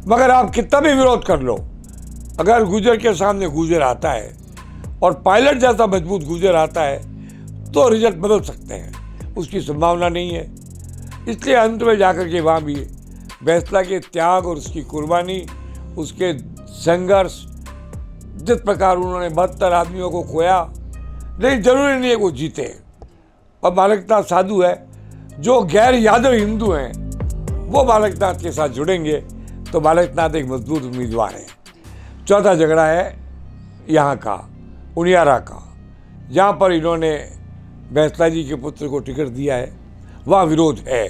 मगर आप कितना भी विरोध कर लो, अगर गुजर के सामने गुजर आता है और पायलट जैसा मजबूत गुजर आता है तो रिजल्ट बदल सकते हैं, उसकी संभावना नहीं है। इसलिए अंत में जाकर के वहाँ भी फैसला के त्याग और उसकी कुर्बानी, उसके संघर्ष, जिस प्रकार उन्होंने 72 आदमियों को खोया, लेकिन जरूरी नहीं है वो जीते। और बालकनाथ साधु है, जो गैर यादव हिंदू हैं वो बालकनाथ के साथ जुड़ेंगे तो बालकनाथ एक मजबूत उम्मीदवार है। चौथा झगड़ा है यहाँ का, उनियारा का, जहाँ पर इन्होंने फैसला जी के पुत्र को टिकट दिया है, वहाँ विरोध है।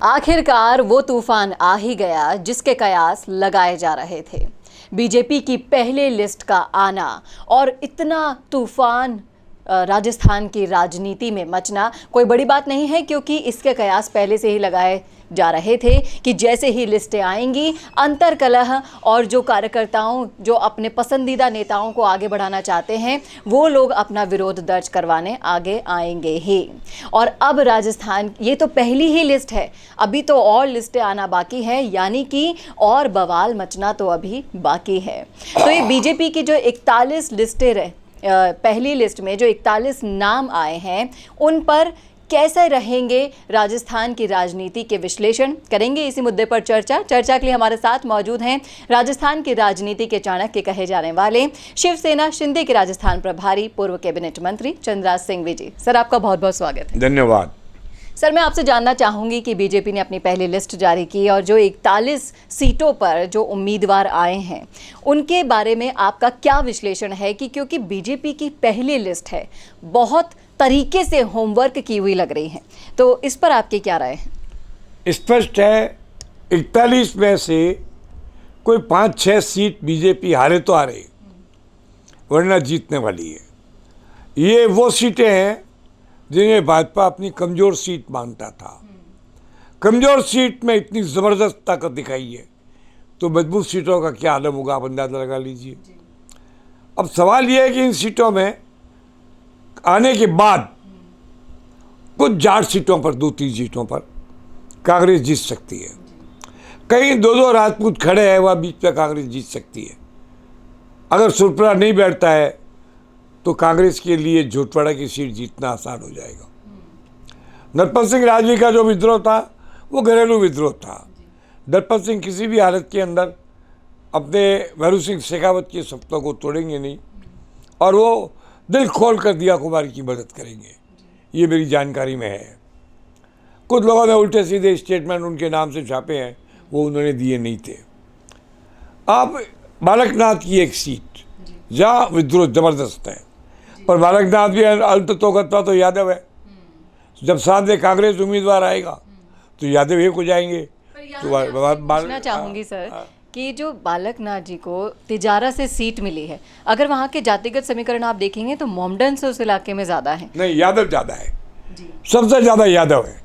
आखिरकार वो तूफान आ ही गया जिसके कयास लगाए जा रहे थे। बीजेपी की पहले लिस्ट का आना और इतना तूफान राजस्थान की राजनीति में मचना कोई बड़ी बात नहीं है, क्योंकि इसके कयास पहले से ही लगाए जा रहे थे कि जैसे ही लिस्टें आएंगी, अंतर्कलह और जो कार्यकर्ताओं जो अपने पसंदीदा नेताओं को आगे बढ़ाना चाहते हैं वो लोग अपना विरोध दर्ज करवाने आगे आएंगे ही। और अब राजस्थान, ये तो पहली ही लिस्ट है, अभी तो और लिस्टें आना बाकी है, यानी कि और बवाल मचना तो अभी बाकी है। तो ये बीजेपी की जो 41 लिस्टें पहली लिस्ट में जो 41 नाम आए हैं, उन पर कैसे रहेंगे राजस्थान की राजनीति के विश्लेषण करेंगे। इसी मुद्दे पर चर्चा के लिए हमारे साथ मौजूद हैं राजस्थान की राजनीति के चाणक्य कहे जाने वाले शिवसेना शिंदे के राजस्थान प्रभारी पूर्व कैबिनेट मंत्री चंद्रराज सिंह जी। सर, आपका बहुत बहुत स्वागत है। धन्यवाद। सर, मैं आपसे जानना चाहूँगी कि बीजेपी ने अपनी पहली लिस्ट जारी की और जो 41 सीटों पर जो उम्मीदवार आए हैं उनके बारे में आपका क्या विश्लेषण है कि क्योंकि बीजेपी की पहली लिस्ट है, बहुत तरीके से होमवर्क की हुई लग रही है, तो इस पर आपकी क्या राय है? स्पष्ट है, 41 में से कोई 5-6 सीट बीजेपी हारे तो हारे, वरना जीतने वाली है। ये वो सीटें हैं जिन्हें भाजपा अपनी कमज़ोर सीट मानता था। कमज़ोर सीट में इतनी ज़बरदस्त ताकत दिखाई है तो मजबूत सीटों का क्या आलम होगा, आप अंदाज़ा लगा लीजिए। अब सवाल ये है कि इन सीटों में आने के बाद कुछ जाट सीटों पर, 2-3 सीटों पर कांग्रेस जीत सकती है। कहीं 2-2 राजपूत खड़े हैं, वह बीच में कांग्रेस जीत सकती है। अगर सुरपुरा नहीं बैठता है तो कांग्रेस के लिए झोटवाड़ा की सीट जीतना आसान हो जाएगा। नरपत सिंह राजवी का जो विद्रोह था वो घरेलू विद्रोह था। नरपत सिंह किसी भी हालत के अंदर अपने भैरू सिंह शेखावत के सपनों को तोड़ेंगे नहीं और वो दिल खोल कर दिया कुमारी की मदद करेंगे, ये मेरी जानकारी में है। कुछ लोगों ने उल्टे सीधे स्टेटमेंट उनके नाम से छापे हैं, वो उन्होंने दिए नहीं थे। अब बालकनाथ की एक सीट जहाँ विद्रोह जबरदस्त है, पर बालकनाथ भी अंत तो यादव है। जब सामने कांग्रेस उम्मीदवार आएगा तो यादव एक हो जाएंगे। तो पूछना चाहूँगी सर कि जो बालकनाथ जी को तिजारा से सीट मिली है, अगर वहाँ के जातिगत समीकरण आप देखेंगे तो मोमडन से उस इलाके में ज़्यादा है। नहीं, यादव ज़्यादा है, सबसे ज़्यादा यादव है,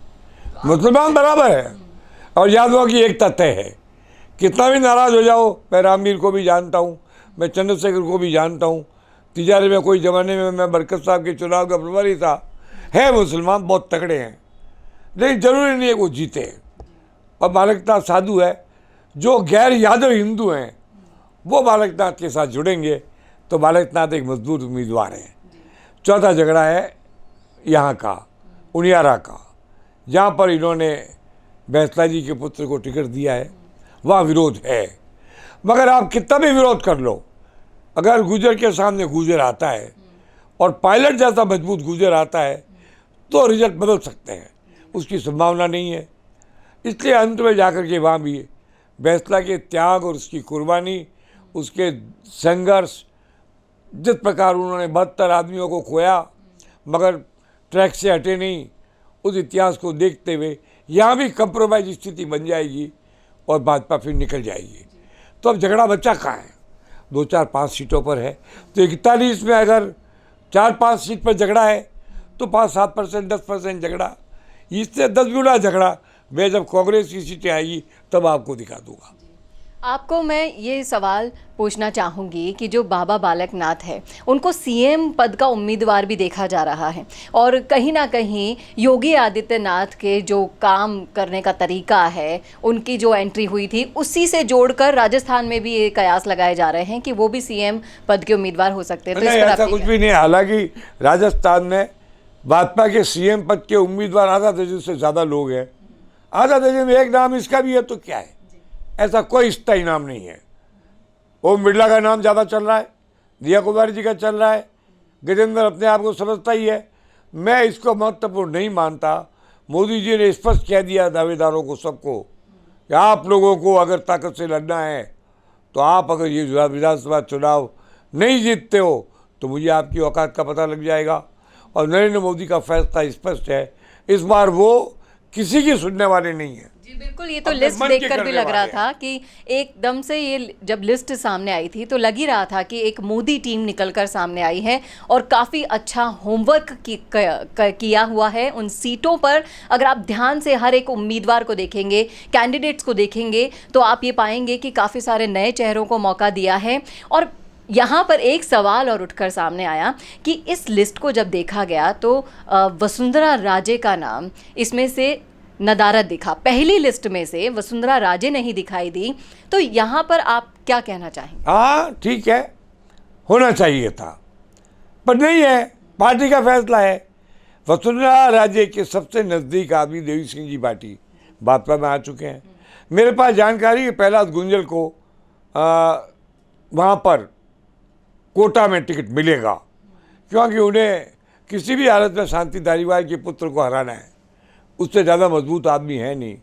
मुसलमान बराबर है। और यादवों की एक तथ्य है, कितना भी नाराज़ हो जाओ, मैं रामवीर को भी जानता हूँ, मैं चंद्रशेखर को भी जानता हूँ, तिजारे में कोई ज़माने में मैं बरकत साहब के चुनाव का प्रभारी था, है मुसलमान बहुत तगड़े हैं, लेकिन ज़रूरी नहीं है वो जीते। और बालकनाथ साधु है, जो गैर यादव हिंदू हैं वो बालकनाथ के साथ जुड़ेंगे तो बालकनाथ एक मजबूत उम्मीदवार है। चौथा झगड़ा है यहाँ का, उनियारा का, जहाँ पर इन्होंने फैसला जी के पुत्र को टिकट दिया है, वहाँ विरोध है। मगर आप कितना भी विरोध कर लो, अगर गुजर के सामने गुजर आता है और पायलट जैसा मजबूत गुजर आता है तो रिजल्ट बदल सकते हैं, उसकी संभावना नहीं है। इसलिए अंत में जाकर के वहाँ भी फैसला के त्याग और उसकी कुर्बानी, उसके संघर्ष, जिस प्रकार उन्होंने 72 आदमियों को खोया मगर ट्रैक से हटे नहीं, उस इतिहास को देखते हुए यहाँ भी कंप्रोमाइज स्थिति बन जाएगी और भाजपा फिर निकल जाएगी। तो अब झगड़ा बच्चा कहाँ है? 2-4-5 सीटों पर है। तो 41 में अगर 4-5 सीट पर झगड़ा है तो 5-7%, 10% झगड़ा, इससे 10 गुना झगड़ा मैं जब कांग्रेस की सीटें आएगी तब आपको दिखा दूंगा। आपको मैं ये सवाल पूछना चाहूँगी कि जो बाबा बालक नाथ है उनको सीएम पद का उम्मीदवार भी देखा जा रहा है, और कहीं ना कहीं योगी आदित्यनाथ के जो काम करने का तरीका है, उनकी जो एंट्री हुई थी, उसी से जोड़कर राजस्थान में भी ये कयास लगाए जा रहे हैं कि वो भी सीएम पद के उम्मीदवार हो सकते हैं। तो इस पर ऐसा कुछ भी नहीं। हालांकि राजस्थान में भाजपा के सीएम पद के उम्मीदवार आधा दर्जन से ज़्यादा लोग हैं। आधा दर्जन में एक नाम इसका भी है तो क्या है, ऐसा कोई स्थायी नाम नहीं है। ओम बिरला का नाम ज़्यादा चल रहा है, दिया कुमारी जी का चल रहा है, गजेंद्र अपने आप को समझता ही है। मैं इसको महत्वपूर्ण नहीं मानता। मोदी जी ने स्पष्ट कह दिया दावेदारों को, सबको, कि आप लोगों को अगर ताकत से लड़ना है तो आप अगर ये विधानसभा चुनाव नहीं जीतते हो तो मुझे आपकी औकात का पता लग जाएगा। और नरेंद्र मोदी का फैसला स्पष्ट है, इस बार वो किसी की सुनने वाले नहीं है। जी बिल्कुल, ये तो लिस्ट देखकर भी लग रहा था कि एकदम से ये जब लिस्ट सामने आई थी तो लग ही रहा था कि एक मोदी टीम निकलकर सामने आई है और काफ़ी अच्छा होमवर्क किया हुआ है उन सीटों पर। अगर आप ध्यान से हर एक उम्मीदवार को देखेंगे, कैंडिडेट्स को देखेंगे, तो आप ये पाएंगे कि काफ़ी सारे नए चेहरों को मौका दिया है। और यहाँ पर एक सवाल और उठकर सामने आया कि इस लिस्ट को जब देखा गया तो वसुंधरा राजे का नाम इसमें से नदारद दिखा। पहली लिस्ट में से वसुंधरा राजे नहीं दिखाई दी, तो यहाँ पर आप क्या कहना चाहेंगे? हाँ ठीक है, होना चाहिए था, पर नहीं है, पार्टी का फैसला है। वसुंधरा राजे के सबसे नज़दीक आदमी देवी सिंह जी भाटी भाजपा में आ चुके हैं। मेरे पास जानकारी है प्रहलाद गुंजल को वहाँ पर कोटा में टिकट मिलेगा, क्योंकि उन्हें किसी भी हालत में शांति धारीवाल के पुत्र को हराना है। उससे ज़्यादा मजबूत आदमी है नहीं।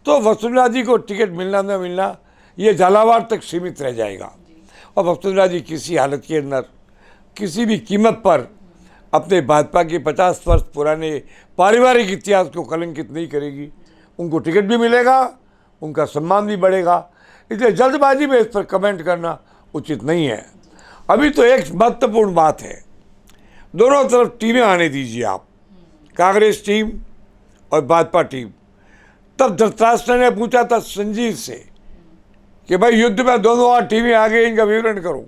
तो वसुंधरा जी को टिकट मिलना न मिलना ये झालावाड़ तक सीमित रह जाएगा। और वसुंधरा जी किसी हालत के अंदर किसी भी कीमत पर अपने भाजपा के 50 वर्ष पुराने पारिवारिक इतिहास को कलंकित नहीं करेगी। उनको टिकट भी मिलेगा, उनका सम्मान भी बढ़ेगा। इसलिए जल्दबाजी में इस पर कमेंट करना उचित नहीं है। अभी तो एक महत्वपूर्ण बात है, दोनों तरफ टीमें आने दीजिए आप, कांग्रेस टीम और भाजपा टीम। तब धृतराष्ट्र ने पूछा था संजीव से कि भाई युद्ध में दोनों और टीमें आ गई, इनका विवरण करूं।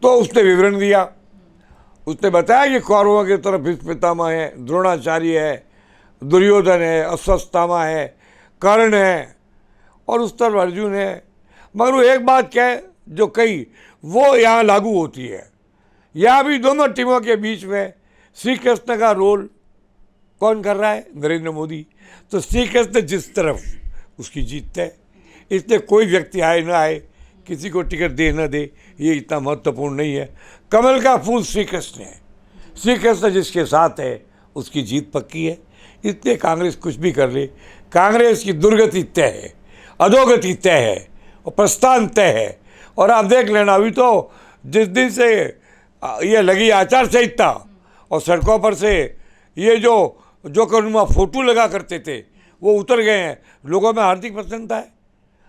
तो उसने विवरण दिया। उसने बताया कि कौरवों की तरफ भीष्म पितामह है, द्रोणाचार्य है, दुर्योधन है, अश्वत्थामा है, कर्ण है और उस तरफ अर्जुन है। मगर वो एक बात क्या है जो कही वो यहाँ लागू होती है। यहाँ भी दोनों टीमों के बीच में श्री कृष्ण का रोल कौन कर रहा है? नरेंद्र मोदी। तो श्री कृष्ण जिस तरफ उसकी जीत है। इसलिए कोई व्यक्ति आए ना आए, किसी को टिकट दे न दे, ये इतना महत्वपूर्ण नहीं है। कमल का फूल श्री कृष्ण है, श्री कृष्ण जिसके साथ है उसकी जीत पक्की है। इसलिए कांग्रेस कुछ भी कर ले, कांग्रेस की दुर्गति तय है, अधोगति तय है और प्रस्थान तय है। और आप देख लेना, अभी तो जिस दिन से ये लगी आचार संहिता और सड़कों पर से ये जो करुणा फोटो लगा करते थे वो उतर गए हैं। लोगों में हार्दिक प्रसन्नता है।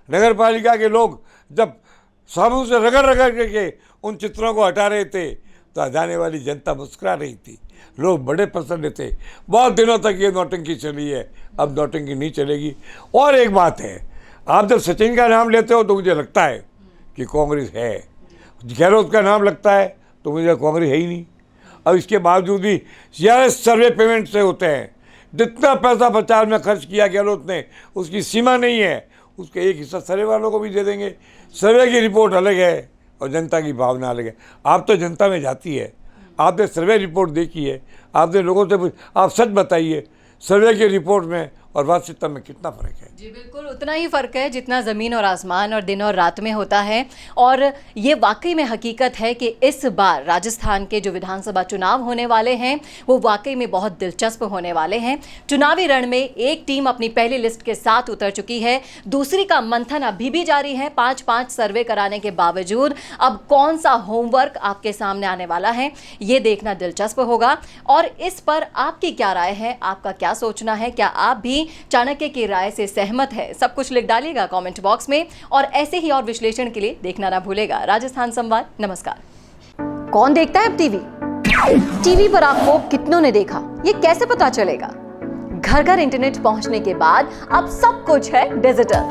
नगर पालिका के लोग जब साबुन से रगड़ रगड़ करके उन चित्रों को हटा रहे थे तो जाने वाली जनता मुस्कुरा रही थी, लोग बड़े प्रसन्न थे। बहुत दिनों तक ये नौटंकी चली है, अब नौटंकी नहीं चलेगी। और एक बात है, आप जब सचिन का नाम लेते हो तो मुझे लगता है कि कांग्रेस है, गहलोत का नाम लगता है तो मुझे कांग्रेस है ही नहीं। अब इसके बावजूद भी सारे सर्वे पेमेंट से होते हैं। जितना पैसा प्रचार में खर्च किया गहलोत ने उसकी सीमा नहीं है, उसका एक हिस्सा सर्वे वालों को भी दे देंगे। सर्वे की रिपोर्ट अलग है और जनता की भावना अलग है। आप तो जनता में जाती है, आपने सर्वे रिपोर्ट देखी है, आपने लोगों से आप सच बताइए, सर्वे की रिपोर्ट में और वास्तविकता में कितना फ़र्क है? जी बिल्कुल उतना ही फ़र्क है जितना ज़मीन और आसमान और दिन और रात में होता है। और ये वाकई में हकीकत है कि इस बार राजस्थान के जो विधानसभा चुनाव होने वाले हैं वो वाकई में बहुत दिलचस्प होने वाले हैं। चुनावी रण में एक टीम अपनी पहली लिस्ट के साथ उतर चुकी है, दूसरी का मंथन अभी भी जारी है। 5-5 सर्वे कराने के बावजूद अब कौन सा होमवर्क आपके सामने आने वाला है ये देखना दिलचस्प होगा। और इस पर आपकी क्या राय है, आपका क्या सोचना है? क्या आप भी चाणक्य की राय से सहमत है? सब कुछ लिख डालिएगा कमेंट बॉक्स में। और ऐसे ही और विश्लेषण के लिए देखना ना भूलेगा राजस्थान संवाद। नमस्कार। कौन देखता है अब टीवी पर आपको कितनों ने देखा ये कैसे पता चलेगा? घर घर इंटरनेट पहुंचने के बाद अब सब कुछ है डिजिटल।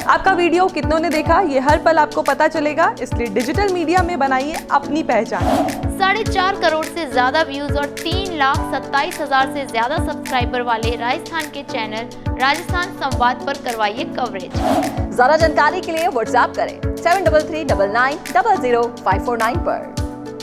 आपका वीडियो कितनों ने देखा ये हर पल आपको पता चलेगा, इसलिए डिजिटल मीडिया में बनाइए अपनी पहचान। 4.5 करोड़ से ज्यादा व्यूज और 3,27,000 से ज्यादा सब्सक्राइबर वाले राजस्थान के चैनल राजस्थान संवाद पर करवाइए कवरेज। ज्यादा जानकारी के लिए व्हाट्सएप करें 7339900549 पर।